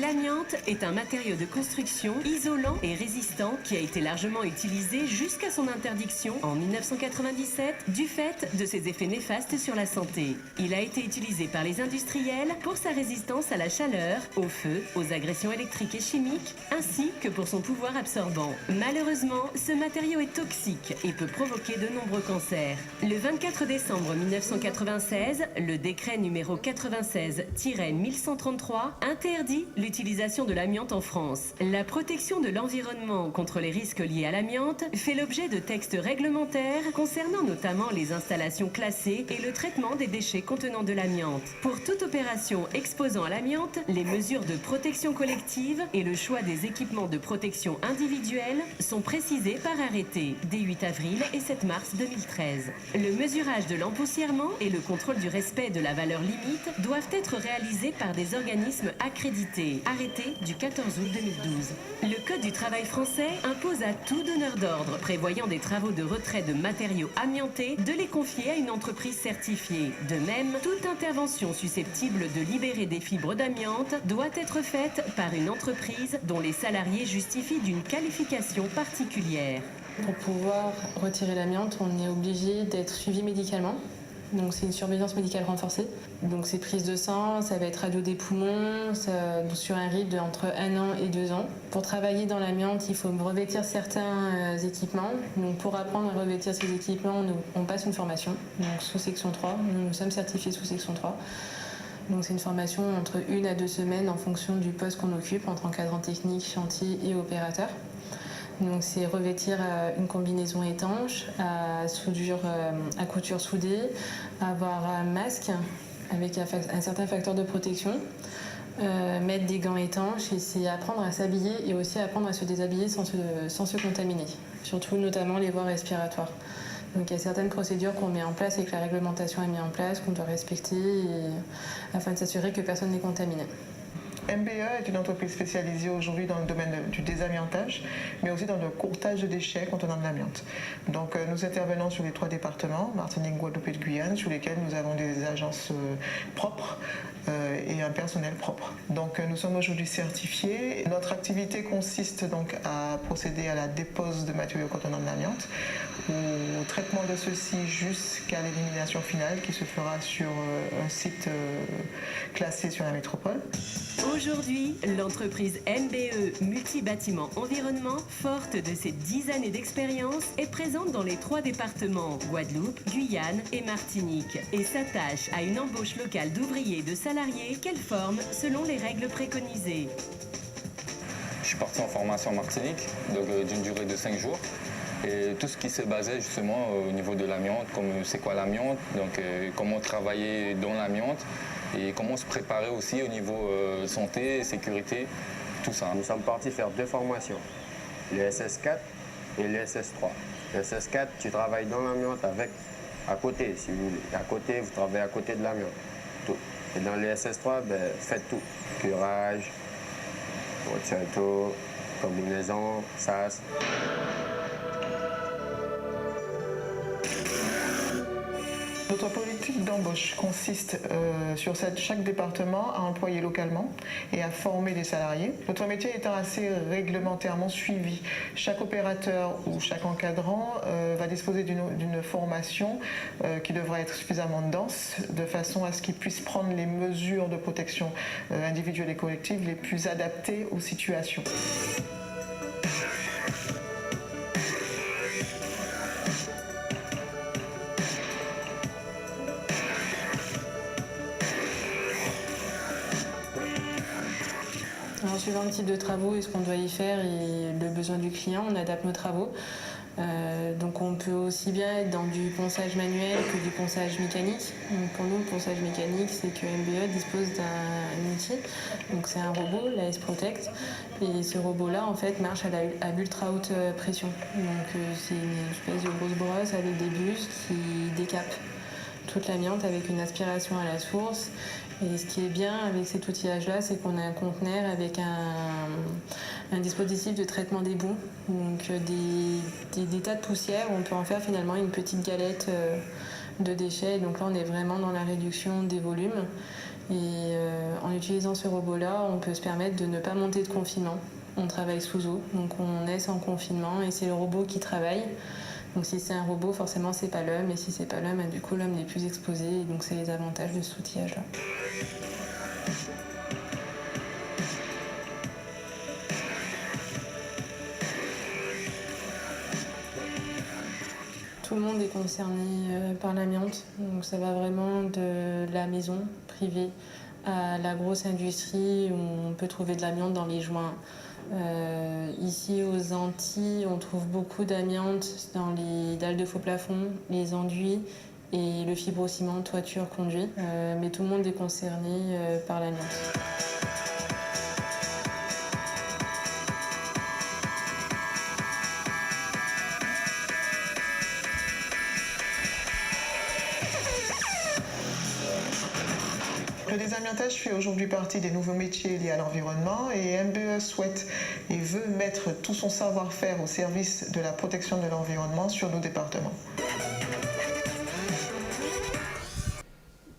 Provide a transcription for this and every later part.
L'amiante est un matériau de construction isolant et résistant qui a été largement utilisé jusqu'à son interdiction en 1997 du fait de ses effets néfastes sur la santé. Il a été utilisé par les industriels pour sa résistance à la chaleur, au feu, aux agressions électriques et chimiques, ainsi que pour son pouvoir absorbant. Malheureusement, ce matériau est toxique et peut provoquer de nombreux cancers. Le 24 décembre 1996, le décret numéro 96-1133 interdit l'utilisation de l'amiante en France. La protection de l'environnement contre les risques liés à l'amiante fait l'objet de textes réglementaires concernant notamment les installations classées et le traitement des déchets contenant de l'amiante. Pour toute opération exposant à l'amiante, les mesures de protection collective et le choix des équipements de protection individuelle sont précisés par arrêté des 8 avril et 7 mars 2013. Le mesurage de l'empoussièrement et le contrôle du respect de la valeur limite doivent être réalisés par des organismes accrédités. Arrêté du 14 août 2012. Le Code du travail français impose à tout donneur d'ordre prévoyant des travaux de retrait de matériaux amiantés de les confier à une entreprise certifiée. De même, toute intervention susceptible de libérer des fibres d'amiante doit être faite par une entreprise dont les salariés justifient d'une qualification particulière. Pour pouvoir retirer l'amiante, on est obligé d'être suivi médicalement. Donc c'est une surveillance médicale renforcée. Donc c'est prise de sang, ça va être radio des poumons, sur un rythme entre 1 an et 2 ans. Pour travailler dans l'amiante, il faut revêtir certains équipements. Donc pour apprendre à revêtir ces équipements, on passe une formation, donc sous section 3. Nous sommes certifiés sous section 3. Donc c'est une formation entre 1 à 2 semaines en fonction du poste qu'on occupe entre encadrant technique, chantier et opérateur. Donc c'est revêtir une combinaison étanche, à couture soudée, avoir un masque avec un certain facteur de protection, mettre des gants étanches et c'est apprendre à s'habiller et aussi apprendre à se déshabiller sans se contaminer, surtout notamment les voies respiratoires. Donc il y a certaines procédures qu'on met en place et que la réglementation est mise en place, qu'on doit respecter afin de s'assurer que personne n'est contaminé. MBE est une entreprise spécialisée aujourd'hui dans le domaine du désamiantage, mais aussi dans le courtage de déchets contenant de l'amiante. Donc nous intervenons sur les 3 départements, Martinique, Guadeloupe et Guyane, sur lesquels nous avons des agences propres et un personnel propre. Donc nous sommes aujourd'hui certifiés. Notre activité consiste donc à procéder à la dépose de matériaux contenant de l'amiante, au traitement de ceux-ci jusqu'à l'élimination finale qui se fera sur un site classé sur la métropole. Aujourd'hui, l'entreprise MBE Multibâtiment Environnement, forte de ses 10 années d'expérience, est présente dans les 3 départements, Guadeloupe, Guyane et Martinique, et s'attache à une embauche locale d'ouvriers et de salariés qu'elle forme selon les règles préconisées. Je suis parti en formation en Martinique, donc d'une durée de 5 jours. Et tout ce qui se basait justement au niveau de l'amiante, comme c'est quoi l'amiante, donc comment travailler dans l'amiante et comment se préparer aussi au niveau santé, sécurité, tout ça. Nous sommes partis faire 2 formations, le SS4 et le SS3. Le SS4, tu travailles dans l'amiante à côté, si vous voulez. À côté, vous travaillez à côté de l'amiante, tout. Et dans le SS3, faites tout. Curage, château, combinaison, sas. Notre politique d'embauche consiste sur chaque département à employer localement et à former des salariés. Notre métier étant assez réglementairement suivi, chaque opérateur ou chaque encadrant va disposer d'une formation qui devra être suffisamment dense de façon à ce qu'il puisse prendre les mesures de protection individuelle et collective les plus adaptées aux situations. Alors, suivant le type de travaux et ce qu'on doit y faire et le besoin du client, on adapte nos travaux. Donc on peut aussi bien être dans du ponçage manuel que du ponçage mécanique. Donc pour nous, le ponçage mécanique, c'est que MBE dispose d'un outil. Donc c'est un robot, la S-Protect. Et ce robot-là, en fait, marche à l'ultra haute pression. Donc c'est une espèce de grosse brosse avec des bus qui décapent toute l'amiante avec une aspiration à la source. Et ce qui est bien avec cet outillage-là, c'est qu'on a un conteneur avec un dispositif de traitement des boues. Donc des tas de poussière, on peut en faire finalement une petite galette de déchets. Donc là, on est vraiment dans la réduction des volumes. Et en utilisant ce robot-là, on peut se permettre de ne pas monter de confinement. On travaille sous eau, donc on est sans confinement et c'est le robot qui travaille. Donc si c'est un robot, forcément c'est pas l'homme, et si c'est pas l'homme, du coup l'homme n'est plus exposé, et donc c'est les avantages de cet outillage-là. Tout le monde est concerné par l'amiante, donc ça va vraiment de la maison privée à la grosse industrie où on peut trouver de l'amiante dans les joints. Ici aux Antilles, on trouve beaucoup d'amiante dans les dalles de faux plafond, les enduits et le fibrociment toiture conduit. Mais tout le monde est concerné par l'amiante. Le désamiantage fait aujourd'hui partie des nouveaux métiers liés à l'environnement et MBE souhaite et veut mettre tout son savoir-faire au service de la protection de l'environnement sur nos départements.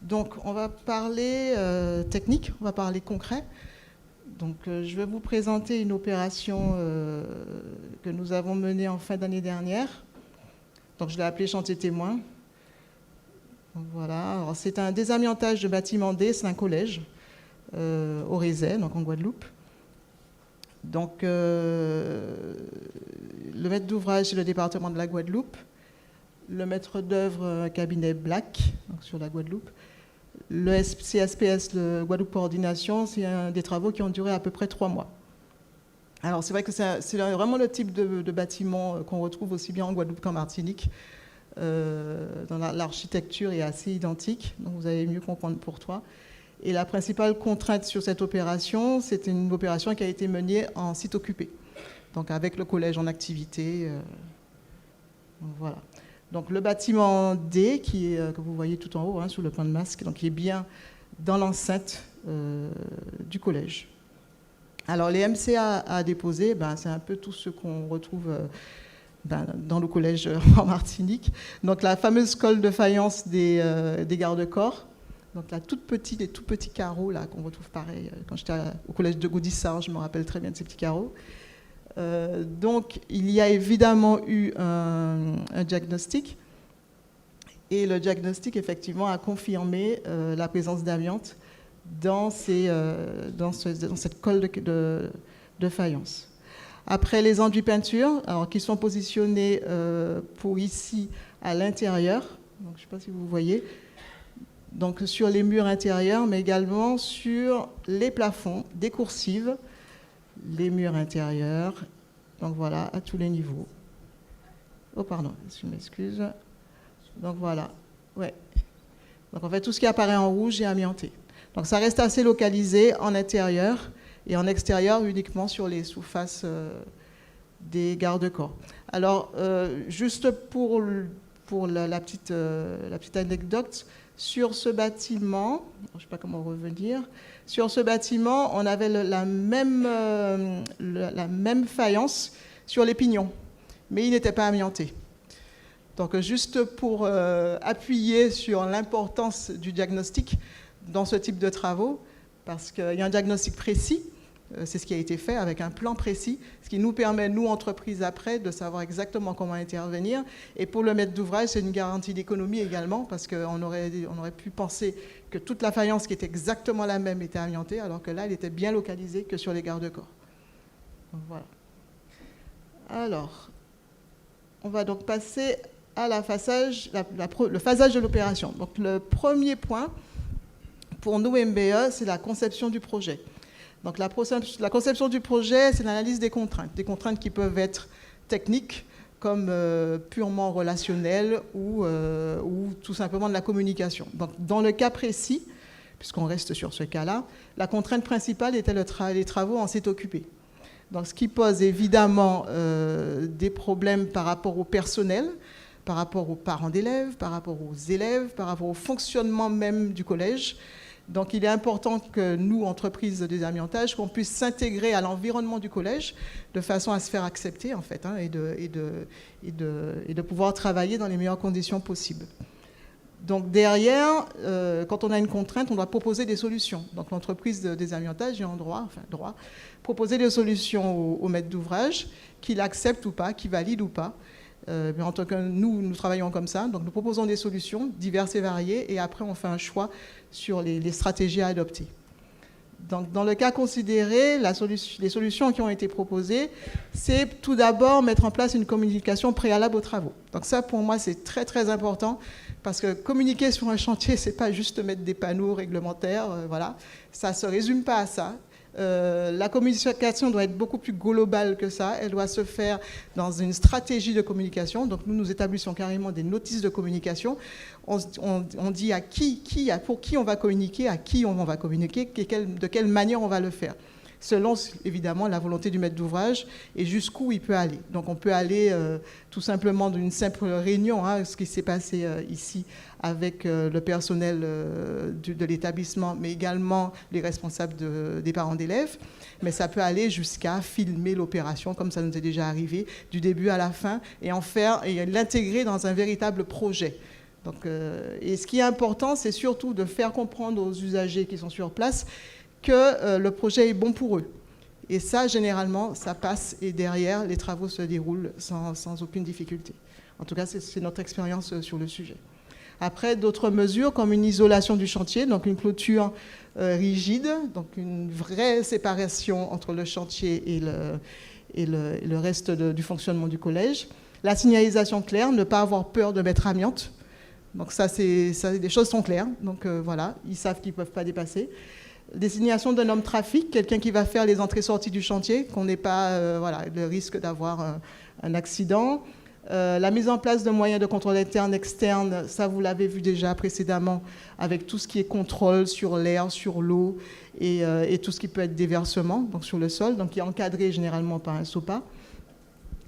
Donc on va parler technique, on va parler concret. Donc je vais vous présenter une opération que nous avons menée en fin d'année dernière. Donc je l'ai appelée chantier témoin. Donc, voilà. C'est un désamiantage de bâtiment D, c'est un collège au Rézet, donc en Guadeloupe. Donc le maître d'ouvrage, c'est le département de la Guadeloupe. Le maître d'œuvre, un cabinet Black, donc sur la Guadeloupe. Le CSPS, le Guadeloupe Coordination, c'est des travaux qui ont duré à peu près 3 mois. Alors c'est vrai que c'est vraiment le type de bâtiment qu'on retrouve aussi bien en Guadeloupe qu'en Martinique. Dans l'architecture est assez identique, donc vous allez mieux comprendre pourquoi. Et la principale contrainte sur cette opération, c'était une opération qui a été menée en site occupé, donc avec le collège en activité. Donc voilà. Donc le bâtiment D, que vous voyez tout en haut, sous le plan de masque, donc qui est bien dans l'enceinte du collège. Alors les MCA à déposer, c'est un peu tout ce qu'on retrouve dans le collège en Martinique. Donc la fameuse colle de faïence des garde-corps, donc les tout petits carreaux là qu'on retrouve pareil quand j'étais au collège de Gaudissart, je me rappelle très bien de ces petits carreaux. Donc il y a évidemment eu un diagnostic, et le diagnostic effectivement a confirmé la présence d'amiante dans cette colle de faïence. Après les enduits peinture, alors qui sont positionnés pour ici à l'intérieur, donc je ne sais pas si vous voyez, donc sur les murs intérieurs, mais également sur les plafonds, des coursives, les murs intérieurs, donc voilà, à tous les niveaux. Oh pardon, je m'excuse. Donc voilà, ouais. Donc en fait, tout ce qui apparaît en rouge est amianté. Donc ça reste assez localisé en intérieur et en extérieur uniquement sur les sous-faces des garde-corps. Alors, juste pour la petite anecdote, sur ce bâtiment, je ne sais pas comment revenir, sur ce bâtiment, on avait la même faïence sur les pignons, mais il n'était pas amianté. Donc, juste pour appuyer sur l'importance du diagnostic dans ce type de travaux, parce qu'il y a un diagnostic précis, c'est ce qui a été fait avec un plan précis, ce qui nous permet, nous, entreprises, après, de savoir exactement comment intervenir. Et pour le maître d'ouvrage, c'est une garantie d'économie également, parce qu'on aurait pu penser que toute la faïence qui était exactement la même était amiantée, alors que là, elle était bien localisée que sur les garde-corps. Donc, voilà. Alors, on va donc passer à le phasage de l'opération. Donc, le premier point, pour nous, MBE, c'est la conception du projet. Donc la conception du projet, c'est l'analyse des contraintes qui peuvent être techniques comme purement relationnelles ou tout simplement de la communication. Donc dans le cas précis, puisqu'on reste sur ce cas-là, la contrainte principale était les travaux en site occupé. Donc ce qui pose évidemment des problèmes par rapport au personnel, par rapport aux parents d'élèves, par rapport aux élèves, par rapport au fonctionnement même du collège. Donc il est important que nous, entreprises de désamiantage, qu'on puisse s'intégrer à l'environnement du collège de façon à se faire accepter en fait, et de pouvoir travailler dans les meilleures conditions possibles. Donc derrière, quand on a une contrainte, on doit proposer des solutions. Donc l'entreprise de désamiantage est en droit, proposer des solutions au maître d'ouvrage, qu'il accepte ou pas, qu'il valide ou pas. Mais en tant que nous travaillons comme ça. Donc nous proposons des solutions diverses et variées et après on fait un choix sur les stratégies à adopter. Donc, dans le cas considéré, les solutions qui ont été proposées, c'est tout d'abord mettre en place une communication préalable aux travaux. Donc ça, pour moi, c'est très, très important parce que communiquer sur un chantier, ce n'est pas juste mettre des panneaux réglementaires, voilà. Ça ne se résume pas à ça. La communication doit être beaucoup plus globale que ça. Elle doit se faire dans une stratégie de communication. Donc nous établissons carrément des notices de communication. On dit pour qui on va communiquer, à qui on va communiquer, de quelle manière on va le faire, selon évidemment la volonté du maître d'ouvrage et jusqu'où il peut aller. Donc on peut aller tout simplement d'une simple réunion, ce qui s'est passé ici avec le personnel de l'établissement, mais également les responsables des parents d'élèves. Mais ça peut aller jusqu'à filmer l'opération, comme ça nous est déjà arrivé, du début à la fin, et l'intégrer dans un véritable projet. Donc, et ce qui est important, c'est surtout de faire comprendre aux usagers qui sont sur place que le projet est bon pour eux. Et ça, généralement, ça passe et derrière, les travaux se déroulent sans aucune difficulté. En tout cas, c'est notre expérience sur le sujet. Après, d'autres mesures comme une isolation du chantier, donc une clôture rigide, donc une vraie séparation entre le chantier et le reste du fonctionnement du collège. La signalisation claire, ne pas avoir peur de mettre amiante. Donc ça, les choses sont claires. Donc voilà, ils savent qu'ils ne peuvent pas dépasser. Désignation d'un homme trafic, quelqu'un qui va faire les entrées-sorties du chantier, qu'on n'ait pas le risque d'avoir un accident. La mise en place de moyens de contrôle interne, externe, ça vous l'avez vu déjà précédemment, avec tout ce qui est contrôle sur l'air, sur l'eau et tout ce qui peut être déversement, donc sur le sol, donc qui est encadré généralement par un SOPA.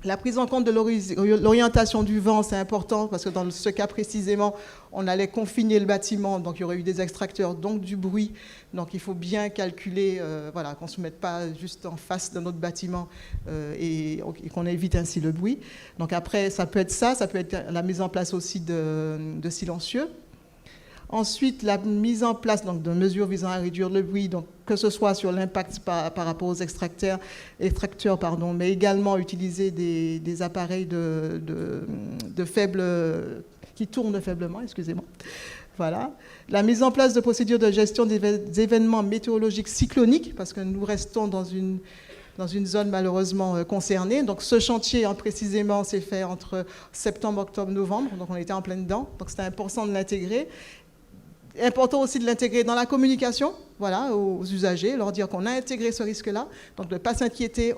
La prise en compte de l'orientation du vent, c'est important parce que dans ce cas précisément, on allait confiner le bâtiment, donc il y aurait eu des extracteurs, donc du bruit. Donc il faut bien calculer, qu'on ne se mette pas juste en face d'un autre bâtiment et qu'on évite ainsi le bruit. Donc après, ça peut être la mise en place aussi de silencieux. Ensuite, la mise en place donc, de mesures visant à réduire le bruit, donc, que ce soit sur l'impact par rapport aux extracteurs, mais également utiliser des appareils qui tournent faiblement, excusez-moi. Voilà. La mise en place de procédures de gestion des événements météorologiques cycloniques, parce que nous restons dans une zone malheureusement concernée. Donc ce chantier précisément s'est fait entre septembre, octobre, novembre, donc on était en plein dedans, donc c'était important de l'intégrer. Important aussi de l'intégrer dans la communication, aux usagers, leur dire qu'on a intégré ce risque-là, donc de ne pas s'inquiéter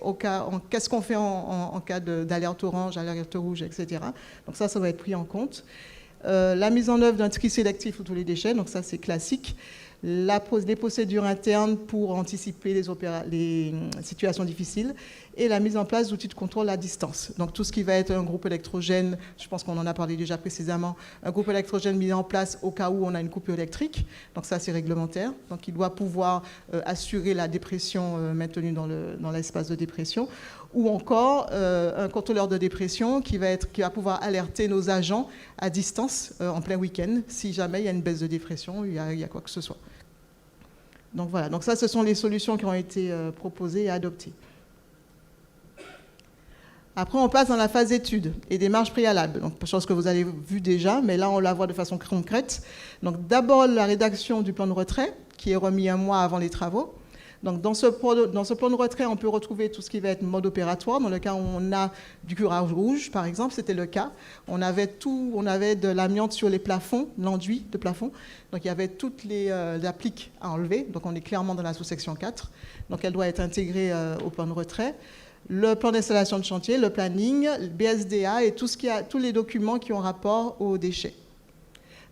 qu'est-ce qu'on fait en cas d'alerte orange, alerte rouge, etc. Donc ça va être pris en compte. La mise en œuvre d'un tri sélectif pour tous les déchets, donc ça c'est classique. Des procédures internes pour anticiper les situations difficiles et la mise en place d'outils de contrôle à distance. Donc tout ce qui va être un groupe électrogène, je pense qu'on en a parlé déjà précisément, un groupe électrogène mis en place au cas où on a une coupure électrique. Donc ça c'est réglementaire. Donc il doit pouvoir assurer la dépression maintenue dans l'espace de dépression. Ou encore un contrôleur de dépression qui va pouvoir alerter nos agents à distance en plein week-end si jamais il y a une baisse de dépression, il y a quoi que ce soit. Donc voilà, donc ça ce sont les solutions qui ont été proposées et adoptées. Après on passe dans la phase d'étude et démarche préalable, donc chose que vous avez vu déjà, mais là on la voit de façon concrète. Donc d'abord la rédaction du plan de retrait qui est remis un mois avant les travaux. Donc dans ce plan de retrait, on peut retrouver tout ce qui va être mode opératoire. Dans le cas où on a du curage rouge, par exemple, c'était le cas. On avait de l'amiante sur les plafonds, l'enduit de plafond. Donc il y avait toutes les appliques à enlever. Donc on est clairement dans la sous-section 4. Donc elle doit être intégrée au plan de retrait. Le plan d'installation de chantier, le planning, le BSDA et tous les documents qui ont rapport aux déchets.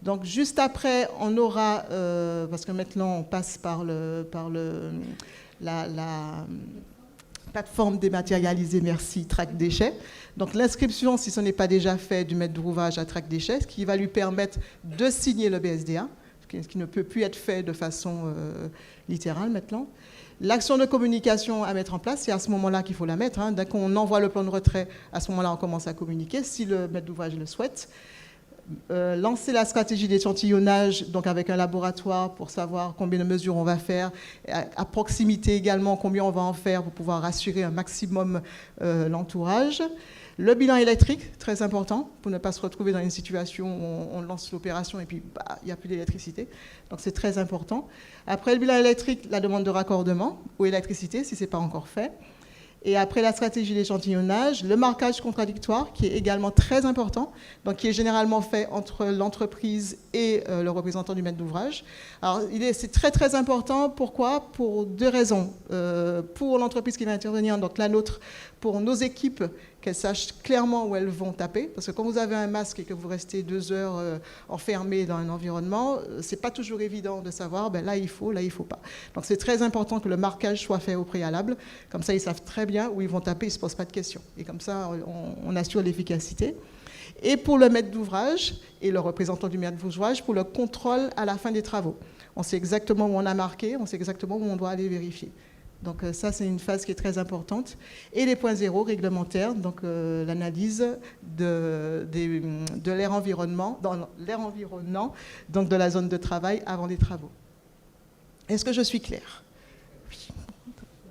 Donc juste après, on aura, parce que maintenant on passe par la plateforme dématérialisée, merci, Track Déchets. Donc l'inscription, si ce n'est pas déjà fait, du maître d'ouvrage à Track Déchets, ce qui va lui permettre de signer le BSDA, ce qui ne peut plus être fait de façon littérale maintenant. L'action de communication à mettre en place, c'est à ce moment-là qu'il faut la mettre. Dès qu'on envoie le plan de retrait, à ce moment-là, on commence à communiquer, si le maître d'ouvrage le souhaite. Lancer la stratégie d'échantillonnage, donc avec un laboratoire pour savoir combien de mesures on va faire, à proximité également combien on va en faire pour pouvoir rassurer un maximum l'entourage. Le bilan électrique, très important, pour ne pas se retrouver dans une situation où on lance l'opération et puis il n'y a plus d'électricité. Donc c'est très important. Après le bilan électrique, la demande de raccordement ou électricité, si ce n'est pas encore fait. Et après la stratégie d'échantillonnage, le marquage contradictoire, qui est également très important, donc qui est généralement fait entre l'entreprise et le représentant du maître d'ouvrage. Alors, c'est très très important. Pourquoi? Pour deux raisons. Pour l'entreprise qui va intervenir, donc la nôtre, pour nos équipes, qu'elles sachent clairement où elles vont taper. Parce que quand vous avez un masque et que vous restez 2 heures enfermé dans un environnement, c'est pas toujours évident de savoir, ben là il faut pas. Donc c'est très important que le marquage soit fait au préalable. Comme ça, ils savent très bien où ils vont taper, ils ne se posent pas de questions. Et comme ça, on assure l'efficacité. Et pour le maître d'ouvrage et le représentant du maître d'ouvrage, pour le contrôle à la fin des travaux. On sait exactement où on a marqué, on sait exactement où on doit aller vérifier. Donc ça, c'est une phase qui est très importante. Et les points zéro réglementaires, donc l'analyse de l'air environnement, dans l'air environnant, donc de la zone de travail avant les travaux. Est-ce que je suis claire? Oui,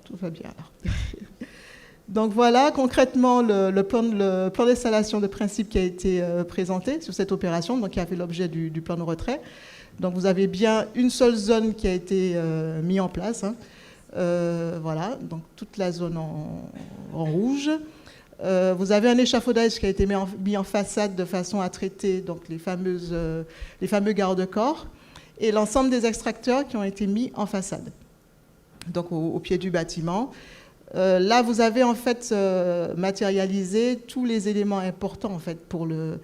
tout va bien alors. Donc voilà concrètement le plan d'installation de principe qui a été présenté sur cette opération, donc qui a fait l'objet du plan de retrait. Donc vous avez bien une seule zone qui a été mise en place, hein. Voilà, donc toute la zone en rouge. Vous avez un échafaudage qui a été mis en façade de façon à traiter donc les fameux garde-corps et l'ensemble des extracteurs qui ont été mis en façade, donc au pied du bâtiment. Là, vous avez en fait matérialisé tous les éléments importants en fait pour les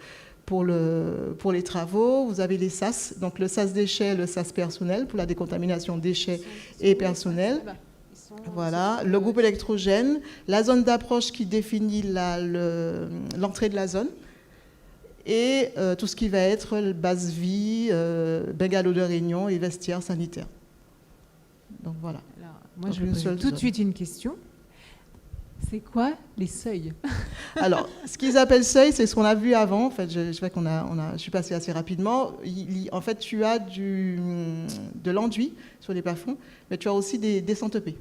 travaux. Vous avez les SAS, donc le SAS déchets, le SAS personnel pour la décontamination déchets et personnel. Voilà, le groupe électrogène, la zone d'approche qui définit l'entrée de la zone et tout ce qui va être base vie, bungalow de réunion et vestiaire sanitaire. Donc voilà. Alors, moi, je vais poser tout de suite une question. C'est quoi les seuils? Alors, ce qu'ils appellent seuil, c'est ce qu'on a vu avant. En fait, je suis passée assez rapidement. En fait, tu as de l'enduit sur les plafonds, mais tu as aussi des centepés.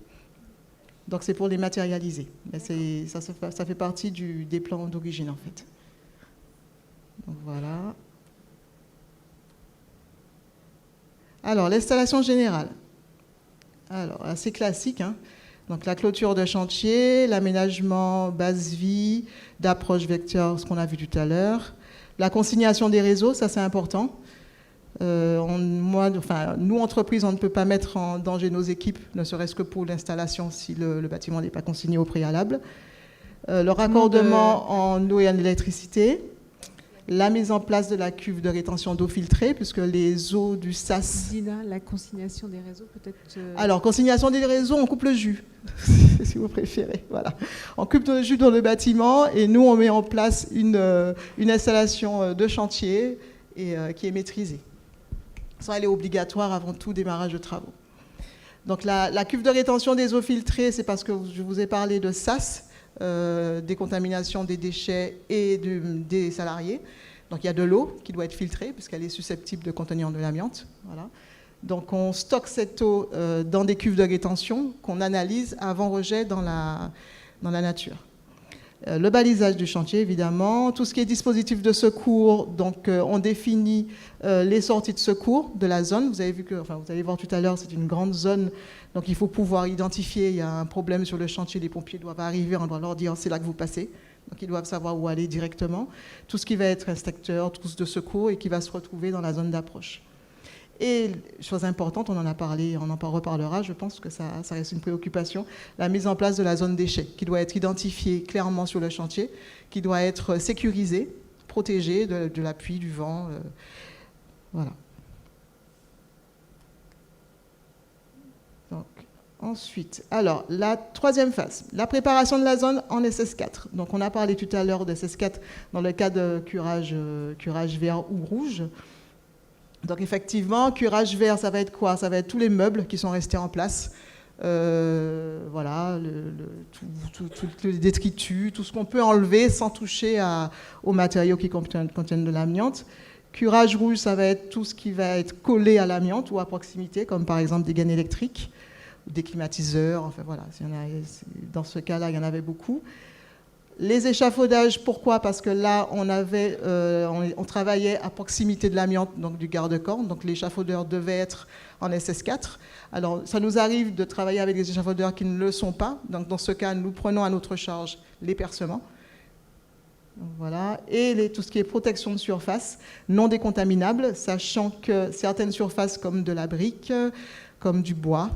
Donc, c'est pour les matérialiser. Mais ça fait partie des plans d'origine, en fait. Donc, voilà. Alors, l'installation générale. Alors, assez classique, hein. Donc la clôture de chantier, l'aménagement base vie, d'approche vecteur, ce qu'on a vu tout à l'heure. La consignation des réseaux, ça c'est important. Nous, entreprises, on ne peut pas mettre en danger nos équipes, ne serait-ce que pour l'installation si le bâtiment n'est pas consigné au préalable. Le raccordement en eau et en électricité. La mise en place de la cuve de rétention d'eau filtrée, puisque les eaux du SAS... Dina, la consignation des réseaux, peut-être... Alors, consignation des réseaux, on coupe le jus, si vous préférez. Voilà. On coupe le jus dans le bâtiment et nous, on met en place une installation de chantier qui est maîtrisée. Ça, elle est obligatoire avant tout démarrage de travaux. Donc, la cuve de rétention des eaux filtrées, c'est parce que je vous ai parlé de SAS, décontamination des déchets et des salariés. Donc il y a de l'eau qui doit être filtrée puisqu'elle est susceptible de contenir de l'amiante. Voilà. Donc on stocke cette eau dans des cuves de rétention qu'on analyse avant rejet dans la nature. Le balisage du chantier, évidemment. Tout ce qui est dispositif de secours, donc on définit les sorties de secours de la zone. Vous allez voir tout à l'heure, c'est une grande zone, donc il faut pouvoir identifier, il y a un problème sur le chantier, les pompiers doivent arriver, on doit leur dire c'est là que vous passez. Donc ils doivent savoir où aller directement. Tout ce qui va être inspecteur, trousse de secours et qui va se retrouver dans la zone d'approche. Et, chose importante, on en a parlé, on en reparlera, je pense que ça reste une préoccupation, la mise en place de la zone déchets, qui doit être identifiée clairement sur le chantier, qui doit être sécurisée, protégée de la pluie, du vent. Voilà. Donc, ensuite, alors, la troisième phase, la préparation de la zone en SS4. Donc, on a parlé tout à l'heure de SS4 dans le cas de curage vert ou rouge. Donc effectivement, curage vert, ça va être quoi? Ça va être tous les meubles qui sont restés en place. Voilà, tous les détritus, tout ce qu'on peut enlever sans toucher aux matériaux qui contiennent de l'amiante. Curage rouge, ça va être tout ce qui va être collé à l'amiante ou à proximité, comme par exemple des gaines électriques, des climatiseurs, enfin voilà, dans ce cas-là, il y en avait beaucoup. Les échafaudages, pourquoi? Parce que là, on travaillait à proximité de l'amiante, donc du garde-corps, donc l'échafaudeur devait être en SS4. Alors, ça nous arrive de travailler avec des échafaudeurs qui ne le sont pas, donc dans ce cas, nous prenons à notre charge les percements. Donc, voilà. Et tout ce qui est protection de surface non décontaminable, sachant que certaines surfaces comme de la brique, comme du bois,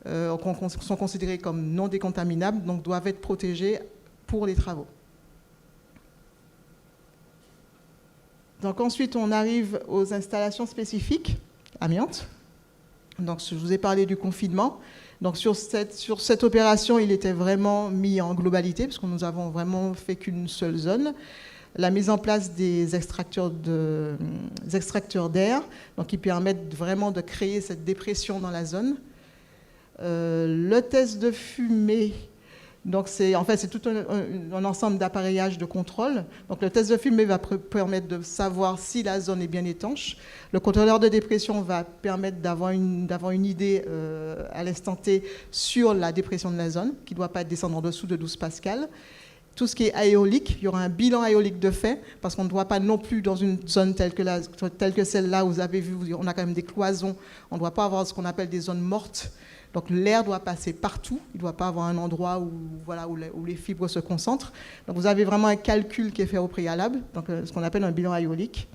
sont considérées comme non décontaminables, donc doivent être protégées pour les travaux. Donc ensuite, on arrive aux installations spécifiques, amiante. Donc je vous ai parlé du confinement. Donc sur cette opération, il était vraiment mis en globalité, parce que nous avons vraiment fait qu'une seule zone. La mise en place des extracteurs d'air, donc qui permettent vraiment de créer cette dépression dans la zone. Le test de fumée. Donc c'est tout un ensemble d'appareillages de contrôle. Donc le test de fumée va permettre de savoir si la zone est bien étanche. Le contrôleur de dépression va permettre d'avoir une idée à l'instant T sur la dépression de la zone, qui ne doit pas descendre en dessous de 12 pascal. Tout ce qui est aéolique, il y aura un bilan aéolique de fait, parce qu'on ne doit pas non plus, dans une zone telle que celle-là, où vous avez vu, on a quand même des cloisons, on ne doit pas avoir ce qu'on appelle des zones mortes. Donc l'air doit passer partout, il ne doit pas avoir un endroit où les fibres se concentrent. Donc vous avez vraiment un calcul qui est fait au préalable, donc ce qu'on appelle un bilan aéolique.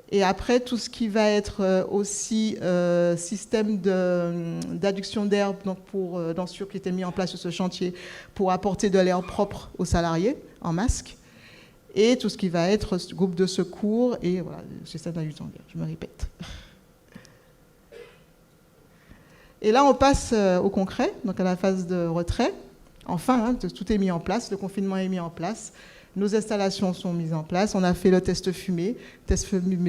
Et après, tout ce qui va être aussi système d'adduction d'air qui était mis en place sur ce chantier pour apporter de l'air propre aux salariés en masque. Et tout ce qui va être groupe de secours et voilà, système d'adduction d'air, je me répète. Et là, on passe au concret, donc à la phase de retrait. Enfin, tout est mis en place, le confinement est mis en place, nos installations sont mises en place, on a fait le test fumée,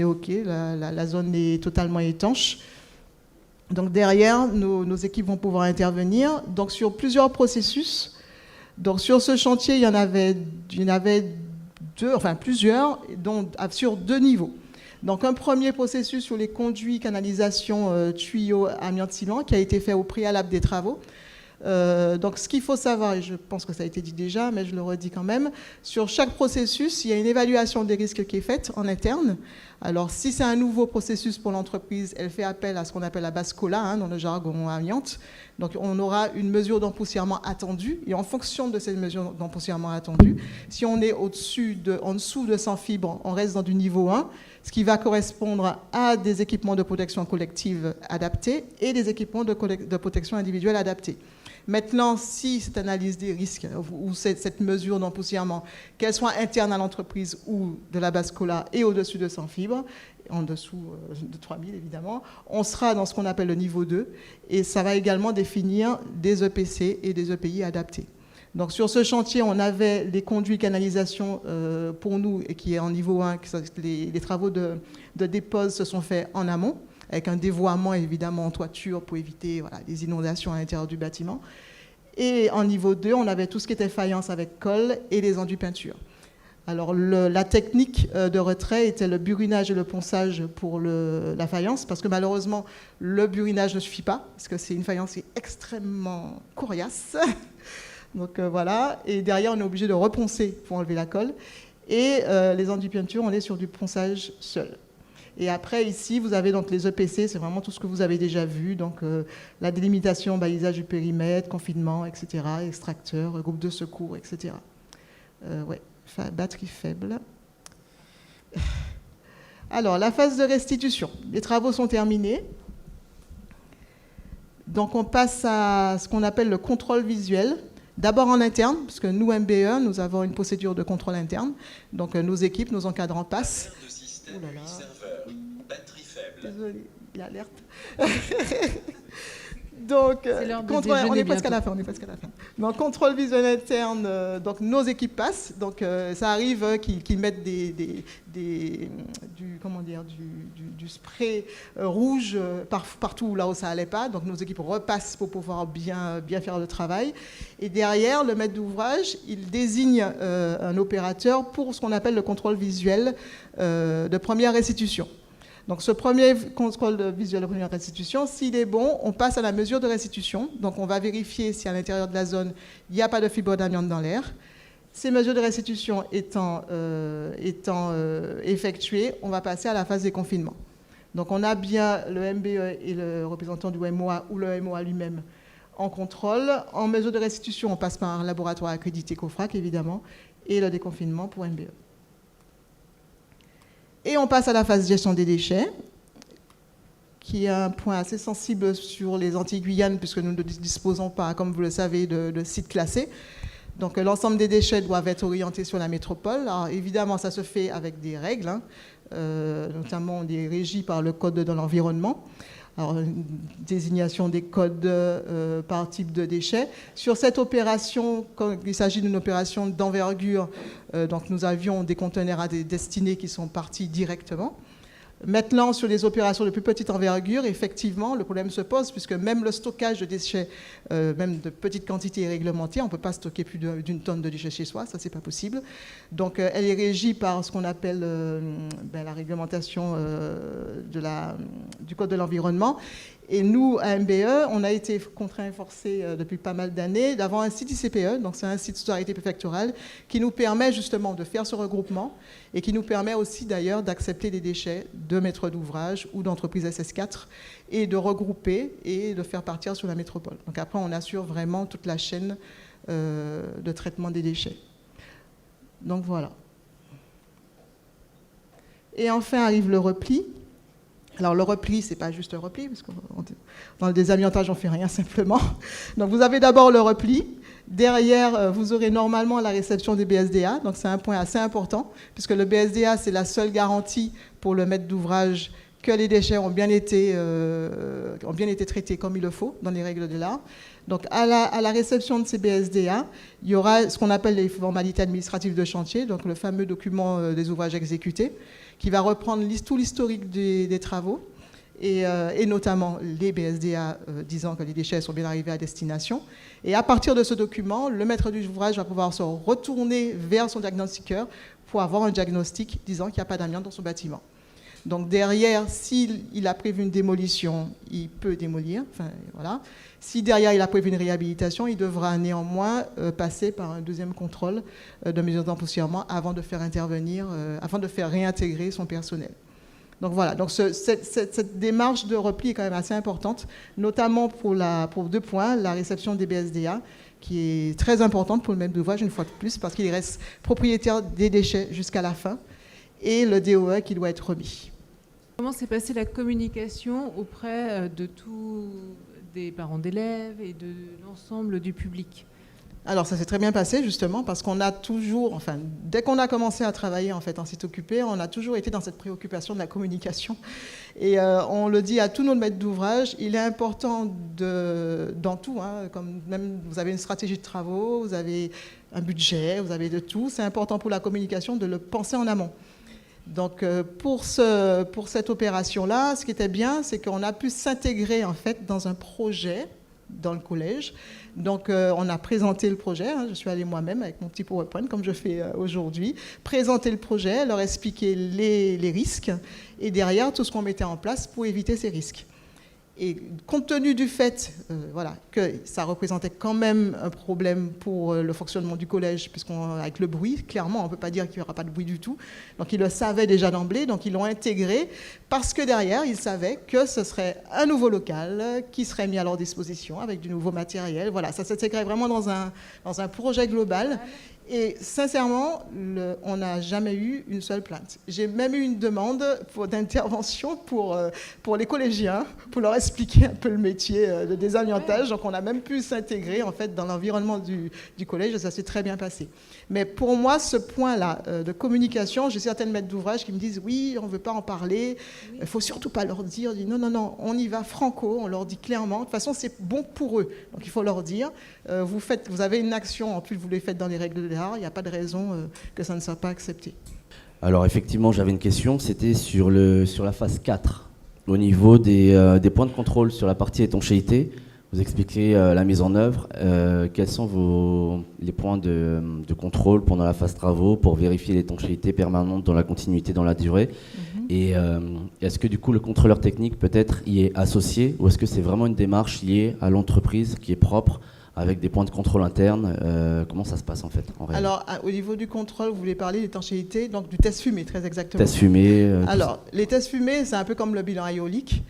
ok, la zone est totalement étanche. Donc derrière, nos équipes vont pouvoir intervenir. Donc sur plusieurs processus, donc sur ce chantier, il y en avait plusieurs, sur 2 niveaux. Donc un premier processus sur les conduits, canalisation, tuyaux, amiante, ciment, qui a été fait au préalable des travaux. Donc ce qu'il faut savoir, et je pense que ça a été dit déjà, mais je le redis quand même, sur chaque processus, il y a une évaluation des risques qui est faite en interne. Alors si c'est un nouveau processus pour l'entreprise, elle fait appel à ce qu'on appelle la base COLA, dans le jargon amiante. Donc on aura une mesure d'empoussièrement attendue, et en fonction de cette mesure d'empoussièrement attendue, si on est en dessous de 100 fibres, on reste dans du niveau 1, ce qui va correspondre à des équipements de protection collective adaptés et des équipements de protection individuelle adaptés. Maintenant, si cette analyse des risques ou cette mesure d'empoussièrement, qu'elle soit interne à l'entreprise ou de la base COLA et au-dessus de 100 fibres, en dessous de 3000 évidemment, on sera dans ce qu'on appelle le niveau 2 et ça va également définir des EPC et des EPI adaptés. Donc sur ce chantier, on avait les conduits canalisation pour nous et qui est en niveau 1, les travaux de dépose se sont faits en amont, avec un dévoiement évidemment en toiture pour éviter les inondations à l'intérieur du bâtiment. Et en niveau 2, on avait tout ce qui était faïence avec colle et les enduits peinture. Alors la technique de retrait était le burinage et le ponçage pour la faïence, parce que malheureusement, le burinage ne suffit pas, parce que c'est une faïence qui est extrêmement coriace. Donc voilà, et derrière, on est obligé de reponcer pour enlever la colle. Et les enduits peinture, on est sur du ponçage seul. Et après, ici, vous avez donc les EPC, c'est vraiment tout ce que vous avez déjà vu, donc la délimitation, balisage du périmètre, confinement, etc., extracteur, groupe de secours, etc. Batterie faible. Alors, la phase de restitution. Les travaux sont terminés. Donc, on passe à ce qu'on appelle le contrôle visuel. D'abord en interne, parce que nous, MBE, nous avons une procédure de contrôle interne. Donc, nos équipes, nos encadrants passent. Oh là là. Batterie faible. Désolée, il alerte. Donc, C'est l'heure de contrôle, on déjeuner est presque à bientôt. la fin, on est presque à la fin. Donc, contrôle visuel interne, donc nos équipes passent. Donc, ça arrive qu'ils mettent du spray rouge partout là où ça allait pas. Donc, nos équipes repassent pour pouvoir bien faire le travail. Et derrière, le maître d'ouvrage, il désigne un opérateur pour ce qu'on appelle le contrôle visuel de première restitution. Donc ce premier contrôle visuel de première restitution, s'il est bon, on passe à la mesure de restitution. Donc on va vérifier si à l'intérieur de la zone, il n'y a pas de fibre d'amiante dans l'air. Ces mesures de restitution étant effectuées, on va passer à la phase des confinements. Donc on a bien le MBE et le représentant du MOA ou le MOA lui-même en contrôle. En mesure de restitution, on passe par un laboratoire accrédité COFRAC, évidemment, et le déconfinement pour MBE. Et on passe à la phase gestion des déchets, qui est un point assez sensible sur les Antilles-Guyane, puisque nous ne disposons pas, comme vous le savez, de sites classés. Donc l'ensemble des déchets doivent être orientés sur la métropole. Alors évidemment, ça se fait avec des règles, notamment on est régi par le Code de l'environnement. Alors, une désignation des codes par type de déchets. Sur cette opération, quand il s'agit d'une opération d'envergure, donc nous avions des conteneurs à des destinées qui sont partis directement. Maintenant, sur les opérations de plus petite envergure, effectivement, le problème se pose, puisque même le stockage de déchets, même de petites quantités, est réglementé. On ne peut pas stocker plus d'une tonne de déchets chez soi, ça, c'est pas possible. Donc, elle est régie par ce qu'on appelle la réglementation du Code de l'environnement. Et nous, à MBE, on a été contraints et forcés depuis pas mal d'années d'avoir un site ICPE, donc c'est un site de solidarité préfectorale, qui nous permet justement de faire ce regroupement et qui nous permet aussi d'ailleurs d'accepter des déchets de maîtres d'ouvrage ou d'entreprises SS4 et de regrouper et de faire partir sur la métropole. Donc après, on assure vraiment toute la chaîne de traitement des déchets. Donc voilà. Et enfin arrive le repli. Alors le repli, c'est pas juste le repli, parce que dans le désamiantage, on fait rien simplement. Donc vous avez d'abord le repli. Derrière, vous aurez normalement la réception des BSDA. Donc c'est un point assez important, puisque le BSDA, c'est la seule garantie pour le maître d'ouvrage que les déchets ont bien été traités comme il le faut, dans les règles de l'art. Donc à la réception de ces BSDA, il y aura ce qu'on appelle les formalités administratives de chantier, donc le fameux document des ouvrages exécutés, qui va reprendre tout l'historique des travaux, et notamment les BSDA disant que les déchets sont bien arrivés à destination. Et à partir de ce document, le maître d'ouvrage va pouvoir se retourner vers son diagnostiqueur pour avoir un diagnostic disant qu'il n'y a pas d'amiante dans son bâtiment. Donc derrière, s'il a prévu une démolition, il peut démolir. Enfin, voilà. Si derrière il a prévu une réhabilitation, il devra néanmoins passer par un deuxième contrôle de mesures d'empoussièrement avant de faire réintégrer son personnel. Donc voilà. Donc cette démarche de repli est quand même assez importante, notamment pour deux points, la réception des BSDA, qui est très importante pour le maître d'ouvrage une fois de plus, parce qu'il reste propriétaire des déchets jusqu'à la fin, et le DOE qui doit être remis. Comment s'est passée la communication auprès de tous des parents d'élèves et de l'ensemble du public ? Alors ça s'est très bien passé justement parce qu'on a toujours, enfin dès qu'on a commencé à travailler en fait en site occupé, on a toujours été dans cette préoccupation de la communication et on le dit à tous nos maîtres d'ouvrage, il est important dans tout, comme même vous avez une stratégie de travaux, vous avez un budget, vous avez de tout, c'est important pour la communication de le penser en amont. Donc pour cette opération-là, ce qui était bien, c'est qu'on a pu s'intégrer en fait dans un projet dans le collège. Donc on a présenté le projet, je suis allée moi-même avec mon petit PowerPoint comme je fais aujourd'hui, présenter le projet, leur expliquer les risques et derrière tout ce qu'on mettait en place pour éviter ces risques. Et compte tenu du fait que ça représentait quand même un problème pour le fonctionnement du collège, puisqu'avec le bruit, clairement, on ne peut pas dire qu'il n'y aura pas de bruit du tout. Donc ils le savaient déjà d'emblée, donc ils l'ont intégré, parce que derrière, ils savaient que ce serait un nouveau local qui serait mis à leur disposition avec du nouveau matériel. Voilà, ça s'intégrait vraiment dans un projet global. Et sincèrement, on n'a jamais eu une seule plainte. J'ai même eu une demande d'intervention pour les collégiens, pour leur expliquer un peu le métier de désamiantage. Donc on a même pu s'intégrer en fait dans l'environnement du collège et ça s'est très bien passé. Mais pour moi, ce point-là de communication, j'ai certaines maîtres d'ouvrage qui me disent oui, on ne veut pas en parler, il ne faut surtout pas leur dire. Je dis, non, on y va franco, on leur dit clairement. De toute façon, c'est bon pour eux. Donc il faut leur dire, vous avez une action, en plus vous les faites dans les règles de l'art, il n'y a pas de raison que ça ne soit pas accepté. Alors effectivement, j'avais une question, c'était sur la phase 4, au niveau des points de contrôle sur la partie étanchéité. Vous expliquez la mise en œuvre. Quels sont les points de contrôle pendant la phase travaux pour vérifier l'étanchéité permanente dans la continuité, dans la durée? Et est-ce que du coup le contrôleur technique peut-être y est associé ou est-ce que c'est vraiment une démarche liée à l'entreprise qui est propre avec des points de contrôle internes? Comment ça se passe en fait en réalité? Alors au niveau du contrôle, vous voulez parler d'étanchéité, donc du test fumé très exactement. Test fumé. Alors les tests fumés, c'est un peu comme le bilan éolique.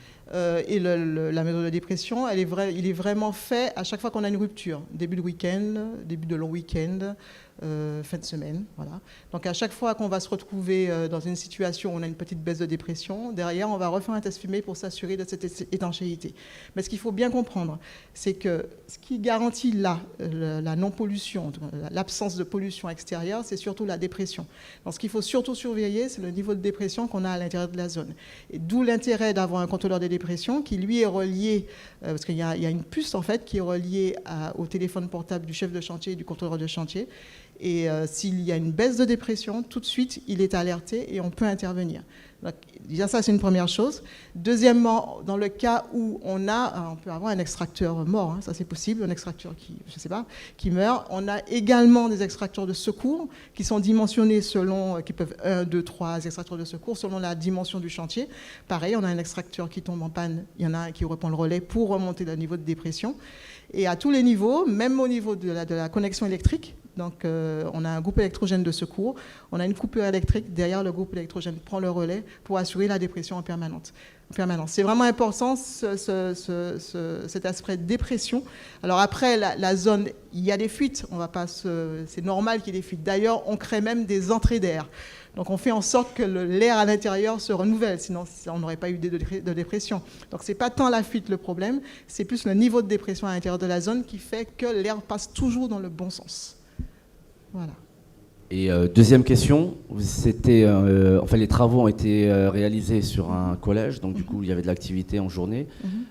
Et la mesure de dépression, il est vraiment fait à chaque fois qu'on a une rupture. Début de week-end, début de long week-end, fin de semaine. Voilà. Donc à chaque fois qu'on va se retrouver dans une situation où on a une petite baisse de dépression, derrière on va refaire un test fumé pour s'assurer de cette étanchéité. Mais ce qu'il faut bien comprendre, c'est que ce qui garantit la non-pollution, l'absence de pollution extérieure, c'est surtout la dépression. Donc ce qu'il faut surtout surveiller, c'est le niveau de dépression qu'on a à l'intérieur de la zone. Et d'où l'intérêt d'avoir un contrôleur de dépression qui lui est relié, parce qu'il y a une puce en fait qui est reliée au téléphone portable du chef de chantier et du contrôleur de chantier. Et s'il y a une baisse de dépression, tout de suite, il est alerté et on peut intervenir. Donc, déjà, ça, c'est une première chose. Deuxièmement, dans le cas où on peut avoir un extracteur mort, hein, ça c'est possible, un extracteur qui meurt. On a également des extracteurs de secours qui sont dimensionnés qui peuvent 1, 2, 3 extracteurs de secours selon la dimension du chantier. Pareil, on a un extracteur qui tombe en panne, il y en a un qui reprend le relais pour remonter le niveau de dépression. Et à tous les niveaux, même au niveau de la connexion électrique, donc on a un groupe électrogène de secours, on a une coupure électrique, derrière le groupe électrogène prend le relais pour assurer la dépression en permanence. C'est vraiment important cet aspect de dépression. Alors après, la zone, il y a des fuites, c'est normal qu'il y ait des fuites. D'ailleurs, on crée même des entrées d'air. Donc on fait en sorte que l'air à l'intérieur se renouvelle, sinon on n'aurait pas eu de dépression. Donc ce n'est pas tant la fuite le problème, c'est plus le niveau de dépression à l'intérieur de la zone qui fait que l'air passe toujours dans le bon sens. Voilà. Et deuxième question, les travaux ont été réalisés sur un collège, donc du coup il y avait de l'activité en journée.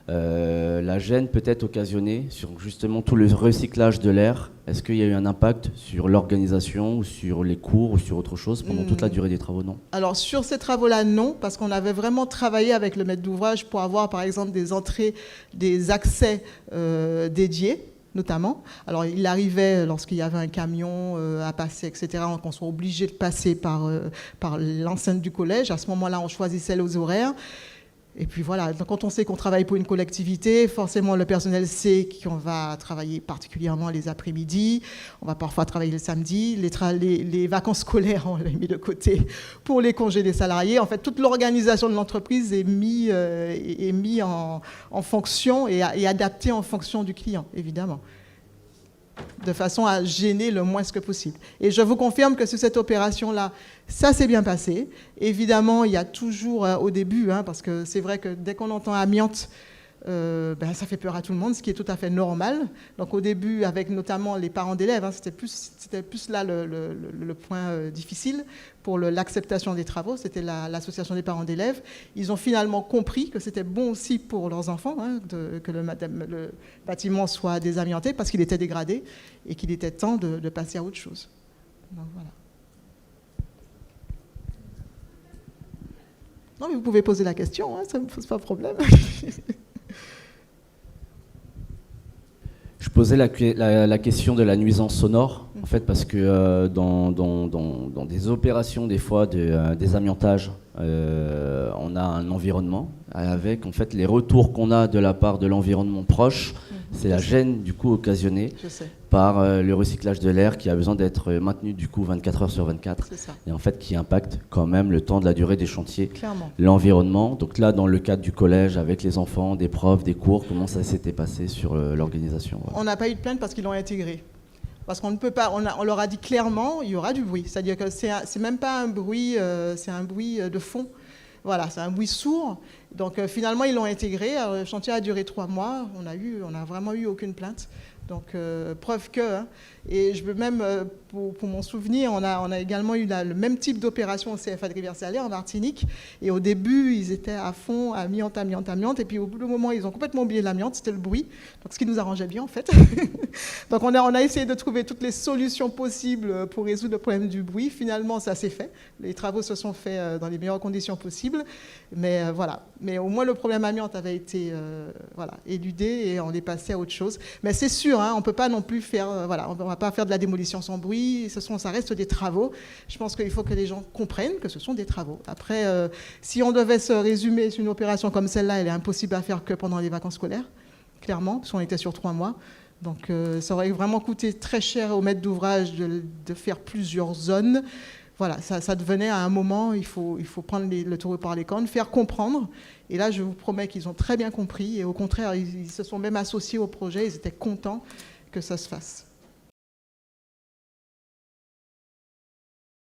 La gêne peut être occasionnée sur justement tout le recyclage de l'air. Est-ce qu'il y a eu un impact sur l'organisation ou sur les cours ou sur autre chose pendant toute la durée des travaux? Non. Alors sur ces travaux-là, non, parce qu'on avait vraiment travaillé avec le maître d'ouvrage pour avoir par exemple des entrées, des accès dédiés. Notamment. Alors, il arrivait, lorsqu'il y avait un camion à passer, etc., qu'on soit obligé de passer par l'enceinte du collège. À ce moment-là, on choisissait les horaires. Et puis voilà, donc, quand on sait qu'on travaille pour une collectivité, forcément, le personnel sait qu'on va travailler particulièrement les après-midi. On va parfois travailler le samedi. Les vacances scolaires, on les met de côté pour les congés des salariés. En fait, toute l'organisation de l'entreprise est mise en fonction et adaptée en fonction du client, évidemment, de façon à gêner le moins que possible. Et je vous confirme que sur cette opération-là, ça s'est bien passé. Évidemment, il y a toujours au début, parce que c'est vrai que dès qu'on entend amiante, ça fait peur à tout le monde, ce qui est tout à fait normal. Donc au début, avec notamment les parents d'élèves, c'était plus là le point difficile pour l'acceptation des travaux, c'était l'association des parents d'élèves. Ils ont finalement compris que c'était bon aussi pour leurs enfants que le bâtiment soit désamianté parce qu'il était dégradé et qu'il était temps de passer à autre chose. Donc, voilà. Non, mais vous pouvez poser la question, ça ne me pose pas de problème. Je posais la question de la nuisance sonore, en fait, parce que dans des opérations, des fois, de désamiantage, on a un environnement avec, en fait, les retours qu'on a de la part de l'environnement proche. C'est la gêne, du coup, occasionnée par le recyclage de l'air qui a besoin d'être maintenu, du coup, 24 heures sur 24. Et en fait, qui impacte quand même le temps de la durée des chantiers, l'environnement. Donc là, dans le cadre du collège, avec les enfants, des profs, des cours, comment ça s'était passé sur l'organisation? On n'a pas eu de plainte parce qu'ils l'ont intégré. Parce qu'on ne peut pas, on leur a dit clairement, il y aura du bruit. C'est-à-dire que c'est même pas un bruit, c'est un bruit de fond. Voilà, c'est un bruit sourd. Donc finalement, ils l'ont intégré. Alors, le chantier a duré 3 mois. On a vraiment eu aucune plainte. Donc preuve que. Hein. Et je veux même, pour mon souvenir, on a également eu le même type d'opération au CFA de Rivière-Salée en Martinique. Et au début, ils étaient à fond, amiante. Et puis au bout d'un moment, ils ont complètement oublié l'amiante, c'était le bruit. Donc ce qui nous arrangeait bien en fait. Donc on a essayé de trouver toutes les solutions possibles pour résoudre le problème du bruit. Finalement, ça s'est fait. Les travaux se sont faits dans les meilleures conditions possibles. Mais voilà. Mais au moins le problème amiante avait été éludé et on est passé à autre chose. Mais c'est sûr, hein, on ne peut pas non plus faire... on ne va pas faire de la démolition sans bruit. Ça reste des travaux. Je pense qu'il faut que les gens comprennent que ce sont des travaux. Après, si on devait se résumer sur une opération comme celle-là, elle est impossible à faire que pendant les vacances scolaires, clairement, parce qu'on était sur 3 mois. Donc ça aurait vraiment coûté très cher au maître d'ouvrage de faire plusieurs zones. Voilà, ça devenait à un moment, il faut prendre le taureau par les cornes, faire comprendre. Et là, je vous promets qu'ils ont très bien compris. Et au contraire, ils se sont même associés au projet. Ils étaient contents que ça se fasse.